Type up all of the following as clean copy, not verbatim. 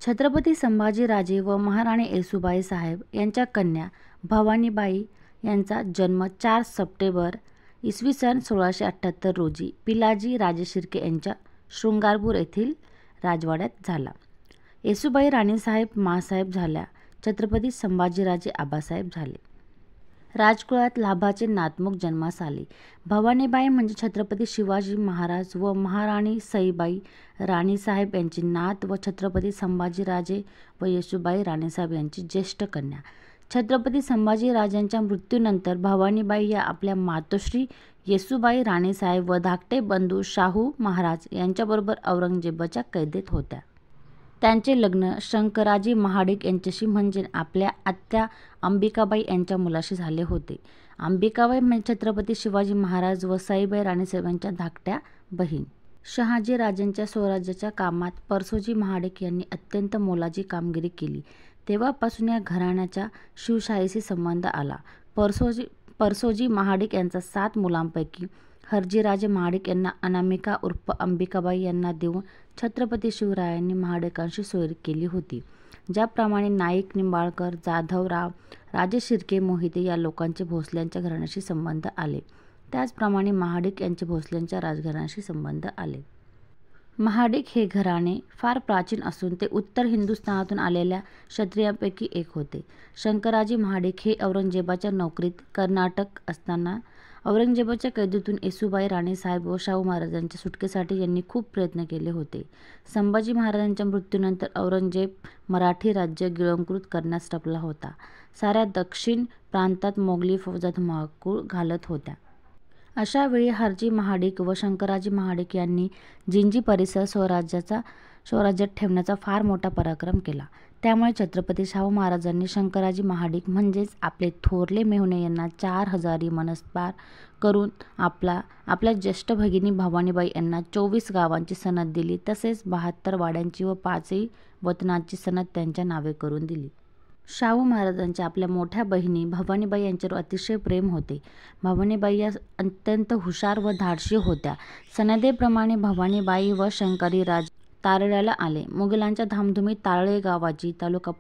छत्रपती संभाजीराजे व महाराणी येसूबाई साहेब यांच्या कन्या भवानीबाई यांचा जन्म 4 सप्टेंबर इसवी सन 1678 रोजी पिलाजी राजे शिर्के यांच्या शृंगारपूर येथील राजवाड्यात झाला. येसूबाई राणीसाहेब माँसाहेब झाल्या. छत्रपती संभाजीराजे आबासाहेब झाले. राजकुळात लाभाचे नातमुख जन्मास आले. भवानीबाई म्हणजे छत्रपती शिवाजी महाराज व महाराणी सईबाई राणीसाहेब यांची नात व छत्रपती संभाजीराजे व येसूबाई राणीसाहेब यांची ज्येष्ठ कन्या. छत्रपती संभाजीराजांच्या मृत्यूनंतर भवानीबाई या आपल्या मातोश्री येसूबाई राणीसाहेब व धाकटे बंधू शाहू महाराज यांच्याबरोबर औरंगजेबाच्या कैदेत होत्या. त्यांचे लग्न शंकराजी महाडिक यांच्याशी म्हणजे आपल्या आत्या अंबिकाबाई यांच्या मुलाशी झाले होते. अंबिकाबाई म्हणजे छत्रपती शिवाजी महाराज व सईबाई राणीसाहेब यांच्या धाकट्या बहीण. शहाजी राजांच्या स्वराज्याच्या कामात परसोजी महाडिक यांनी अत्यंत मोलाची कामगिरी केली. तेव्हापासून या घराण्याचा शिवशाहीशी संबंध आला. परसोजी महाडिक यांचा 7 मुलांपैकी हरजीराजे महाडिक यांना अनामिका उर्फ अंबिकाबाई यांना देऊन छत्रपती शिवरायांनी महाडिकांशी सोय केली होती. ज्याप्रमाणे नाईक, निंबाळकर, जाधवराव, राजे शिर्के, मोहिते या लोकांचे भोसल्यांच्या घराण्याशी संबंध आले, त्याचप्रमाणे महाडिक यांचे भोसल्यांच्या राजघराण्याशी संबंध आले. महाडिक हे घराणे फार प्राचीन असून ते उत्तर हिंदुस्थानातून आलेल्या क्षत्रियांपैकी एक होते. शंकराजी महाडिक हे औरंगजेबाच्या नोकरीत कर्नाटक असताना औरंगजेबाच्या कैदेतून येसूबाई राणीसाहेब व शाहू महाराजांच्या सुटकेसाठी यांनी खूप प्रयत्न केले होते. संभाजी महाराजांच्या मृत्यूनंतर औरंगजेब मराठी राज्य गिळंकृत करण्यास टपला होता. साऱ्या दक्षिण प्रांतात मोगली फौजा धुमाकूळ घालत होत्या. अशा वेळी हरजी महाडिक व शंकराजी महाडिक यांनी जिंजी परिसर स्वराज्यात ठेवण्याचा फार मोठा पराक्रम केला. त्यामुळे छत्रपती शाहू महाराजांनी शंकराजी महाडिक म्हणजेच आपले थोरले मेहुणे यांना 4 हजारी मनस्पार करून आपल्या ज्येष्ठ भगिनी भवानीबाई यांना 24 गावांची सनद दिली. तसेच 72 वाड्यांची व 5 वतनाची सनद त्यांच्या नावे करून दिली. शाहू महाराजांच्या आपल्या मोठ्या बहिणी भवानीबाई यांच्यावर अतिशय प्रेम होते. भवानीबाई या अत्यंत हुशार व धाडशी होत्या. सनदेप्रमाणे भवानीबाई व शंकरीराज तारळ्याला आले. मुघलांच्या धामधुमीत तारळे गावाची तालुका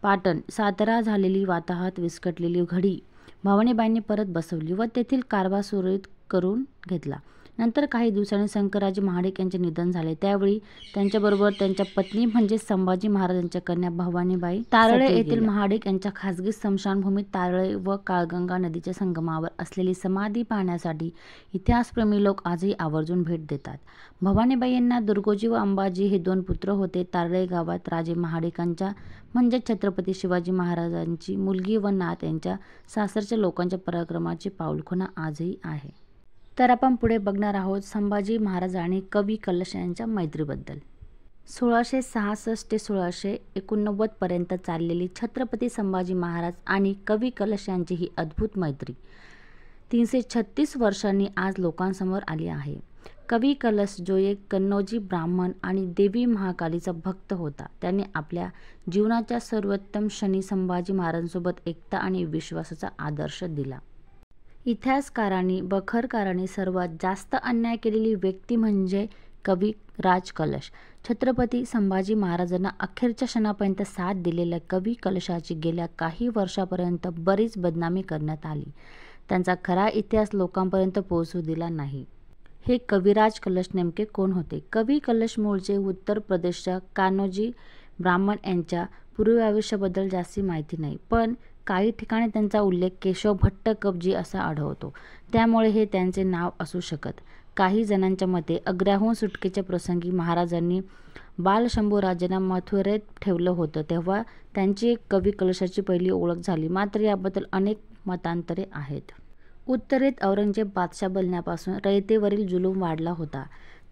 पाटण सातारा झालेली वाताहत विस्कटलेली घडी भवानीबाईंनी परत बसवली व तेथील कारभार सुरळीत करून घेतला. नंतर काही दिवसांनी शंकराजी महाडिक यांचे निधन झाले. त्यावेळी त्यांच्याबरोबर त्यांच्या पत्नी म्हणजे संभाजी महाराजांच्या कन्या भवानीबाई तारळे येथील महाडिक यांच्या खासगी स्मशानभूमीत तारळे व काळगंगा नदीच्या संगमावर असलेली समाधी पाहण्यासाठी इतिहासप्रेमी लोक आजही आवर्जून भेट देतात. भवानीबाई यांना दुर्गोजी व अंबाजी हे 2 पुत्र होते. तारळे गावात राजे महाडिकांच्या म्हणजे छत्रपती शिवाजी महाराजांची मुलगी व नात यांच्या सासरच्या लोकांच्या पराक्रमाची पाऊलखुणा आजही आहे. तर आपण पुढे बघणार आहोत संभाजी महाराज आणि कवी कलश यांच्या मैत्रीबद्दल. 1666 ते 1689 पर्यंत चाललेली छत्रपती संभाजी महाराज आणि कवी कलश यांची ही अद्भुत मैत्री 336 वर्षांनी आज लोकांसमोर आली आहे. कवी कलश जो एक कन्नौजी ब्राह्मण आणि देवी महाकालीचा भक्त होता, त्याने आपल्या जीवनाच्या सर्वोत्तम क्षणी संभाजी महाराजांसोबत एकता आणि विश्वासाचा आदर्श दिला. इतिहासकारांनी बखरकारांनी सर्वात जास्त अन्याय केलेली व्यक्ती म्हणजे कवी राज कलश. छत्रपती संभाजी महाराजांना अखेरच्या क्षणापर्यंत साथ दिलेल्या कवी कलशाची गेल्या काही वर्षापर्यंत बरीच बदनामी करण्यात आली. त्यांचा खरा इतिहास लोकांपर्यंत पोहोचू दिला नाही. हे कविराज कलश नेमके कोण होते? कवी कलश मूळचे उत्तर प्रदेशच्या कान्होजी ब्राह्मण यांच्या पूर्व आयुष्याबद्दल जास्ती माहिती नाही, पण काही ठिकाणी त्यांचा उल्लेख केशव भट्ट कबजी असा आढळतो. त्यामुळे हे त्यांचे नाव असू शकत. काही जणांच्या मते आग्र्याहून सुटकेच्या प्रसंगी महाराजांनी बालशंभूराजांना मथुरेत ठेवलं होतं, तेव्हा त्यांची एक कवी कलशाची पहिली ओळख झाली. मात्र याबद्दल अनेक मतांतरे आहेत. उत्तरेत औरंगजेब बादशाह बनल्यापासून रयतेवरील जुलूम वाढला होता.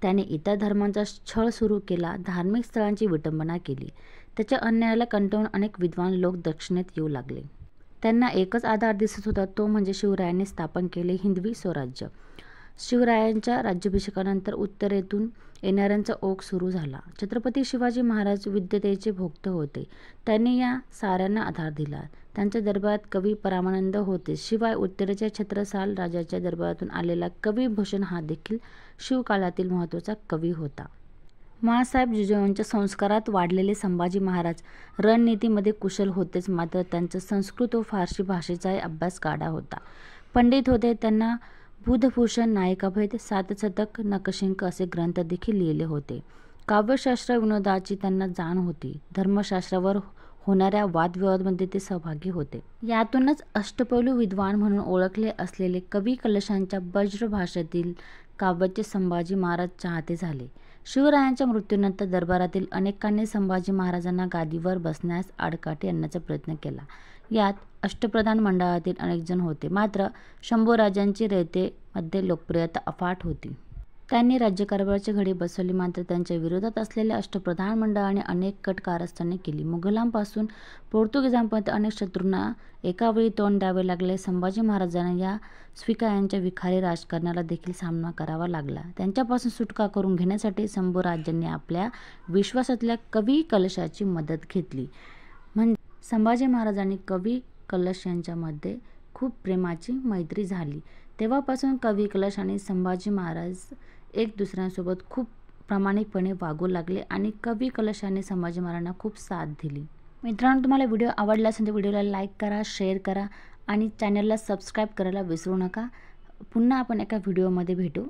त्याने इतर धर्मांचा छळ सुरू केला, धार्मिक स्थळांची विटंबना केली. त्याच्या अन्यायाला कंटाळून अनेक विद्वान लोक दक्षिणेत येऊ लागले. त्यांना एकच आधार दिसत होता, तो म्हणजे शिवरायांनी स्थापन केले हिंदवी स्वराज्य. शिवरायांच्या राज्याभिषेकानंतर उत्तरेतून येणाऱ्यांचा ओघ सुरू झाला. छत्रपती शिवाजी महाराज विद्वतेचे भोक्त होते. त्यांनी या साऱ्यांना आधार दिला. त्यांच्या दरबारात कवी परमानंद होते. शिवाय उत्तरेच्या छत्रसाल राजाच्या दरबारातून आलेला कवी भूषण हा देखील शिवकाळातील महत्त्वाचा कवी होता. माँसाहेब जिजाऊंच्या संस्कारात वाढलेले संभाजी महाराज रणनीतीमध्ये कुशल होतेच, मात्र त्यांचा संस्कृत व फारसी भाषेचाही अभ्यास गाढा होता. पंडित होते. त्यांना बुधभूषण, नायिकाभेद, सातशतक, नखशिंक असे ग्रंथ देखील लिहिले होते. काव्यशास्त्र विनोदाची त्यांना जाण होती. धर्मशास्त्रावर होणाऱ्या वादविवादामध्ये ते सहभागी होते. यातूनच अष्टपैलू विद्वान म्हणून ओळखले असलेले कवी कलशांच्या ब्रजभाषेतील काव्याचे संभाजी महाराज चाहते झाले. शिवरायांच्या मृत्यूनंतर दरबारातील अनेकांनी संभाजी महाराजांना गादीवर बसण्यास आडकाठी आणण्याचा प्रयत्न केला. यात अष्टप्रधान मंडळातील अनेक जण होते, मात्र शंभूराजांची रयतेमध्ये लोकप्रियता अफाट होती. त्यांनी राज्यकारभाराची घडी बसवली, मात्र त्यांच्या विरोधात असलेल्या अष्टप्रधान मंडळाने अनेक कट कारस्थाने केली. मुघलांपासून पोर्तुगीजांपर्यंत अनेक शत्रूंना एकावेळी तोंड द्यावे लागले. संभाजी महाराजांना या स्वीकारांच्या विखारी राजकारणाला देखील सामना करावा लागला. त्यांच्यापासून सुटका करून घेण्यासाठी शंभूराजांनी आपल्या विश्वासातल्या कवी कलशाची मदत घेतली. म्हणजे संभाजी महाराज आणि कवी कलश यांच्यामध्ये खूप प्रेमाची मैत्री झाली. तेव्हापासून कवी कलश आणि संभाजी महाराज एक दुसऱ्यांसोबत खूप प्रामाणिकपणे वागू लागले आणि कवी कलशाने संभाजी महाराजांना खूप साथ दिली. मित्रांनो, तुम्हाला व्हिडिओ आवडला असेल तर व्हिडिओला लाईक करा, शेअर करा आणि चॅनलला सबस्क्राईब करायला विसरू नका. पुन्हा आपण एका व्हिडिओमध्ये भेटू.